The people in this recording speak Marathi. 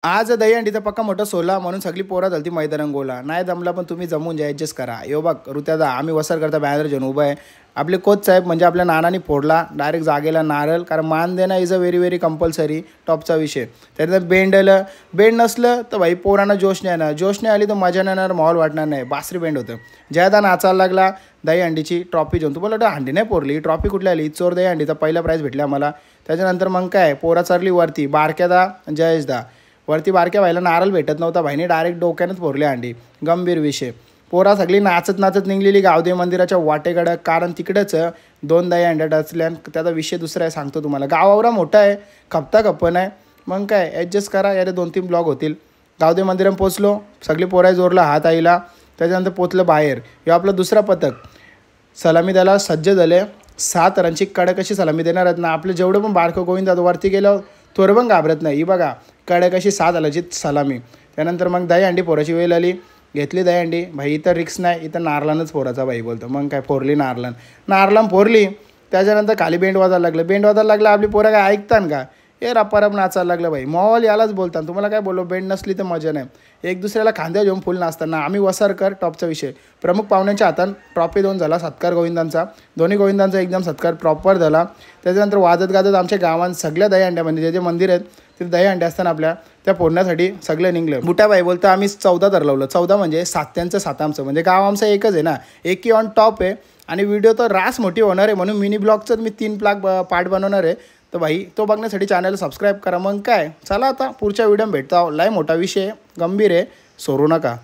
आज दहीहंडीचा पक्का मोठा सोला म्हणून सगळी पोरं झालती मैदानात गोला. नाही जमला पण तुम्ही जमून जा, ॲडजस्ट करा. यो बघ ऋत्यादा आम्ही वसर करता बॅनर घेऊन उभं आहे. आपले कोच साहेब म्हणजे आपल्या नानांनी फोडला डायरेक्ट जागेला नारळ, कारण मान देणं is a very very compulsory टॉपचा विषय. त्यानंतर बेंड नसलं तर भाई पोरांना जोश नाही येणार, जोश नाही आली तर मजा नाही येणार, माहोल वाटणार नाही. बासरी बेंड होतं. जयदा नाचायला लागला दहीहंडीची ट्रॉफी घेऊन. तू बोला हंडी नाही पोरली, ट्रॉफी कुठली आली, चोर दहीहंडीचा पहिला प्राईज भेटला आम्हाला. त्याच्यानंतर मग काय पोरा चालली वरती बारक्यादा जयेशदा वरती बारक्या व्हायला नारळ भेटत नव्हता, भाईने डायरेक्ट डोक्यानंच फोरले अंडी. गंभीर विषय. पोरा सगळी नाचत नाचत निघलेली गावदेवी मंदिराच्या वाटेकडं, कारण तिकडंच 2 दहीहंड्या डचल्यान. त्याचा विषय दुसरा आहे, सांगतो तुम्हाला. गावावरा मोठा आहे, खपता खप्पन आहे. मग काय ॲडजस्ट करा, यारे 2-3 ब्लॉग होतील. गावदेवी मंदिरात पोचलो, सगळी पोराय जोरला हात आईला. त्याच्यानंतर पोचलं बाहेर. हे आपलं दुसरा पथक सलामी द्यायला सज्ज झाले. 7 रनची कडक अशी सलामी देणार आहेत ना. आपलं जेवढं पण बारकं गोविंद वरती गेलं थोडं पण घाबरत नाही. ही बघा कडक अशी 7 आलाची सलामी. त्यानंतर मग दहीहंडी पोराची वेळ आली, घेतली दहीहंडी. भाई इथं रिक्स नाही, इथं नारळानंच पोराचा भाई बोलतो. मग काय फोरली नारळान फोरली. त्याच्यानंतर खाली बेंड वाजायला लागलं. आपली पोरं काय ऐकतान का, हे रप्पारप नाचायला लागलं भाई. मॉल यालाच बोलतात. तुम्हाला काय बोललो, बेंड नसली तर मजा नाही. एक दुसऱ्याला खांद्या घेऊन फुल नाचताना आम्ही वसरकर टॉपचा विषय. प्रमुख पाहुण्यांच्या हातात ट्रॉफी देऊन झाला सत्कार गोविंदांचा. दोन्ही गोविंदांचा एकदम सत्कार प्रॉपर झाला. त्याच्यानंतर वाजत गाजत आमच्या गावात सगळ्या दहीहंड्यामध्ये जे जे मंदिर आहेत ते दहीहंड्या असताना आपल्या त्या फोडण्यासाठी सगळं निघलं. बुटाबाई बोलतं आम्ही 14 धरलवलं. 14 म्हणजे 7 7 आमचं, म्हणजे गाव आमचं एकच आहे ना, एकी ऑन टॉप आहे. आणि व्हिडिओ तर रास मोठी होणार आहे, म्हणून मिनी ब्लॉगचं मी 3 पार्ट बनवणार आहे. तर भाई तो बघण्यासाठी चॅनलला सबस्क्राईब करा. मग काय चला आता पुढच्या व्हिडिओ भेटता. लय मोठा विषय गंभीर आहे, सोडू नका.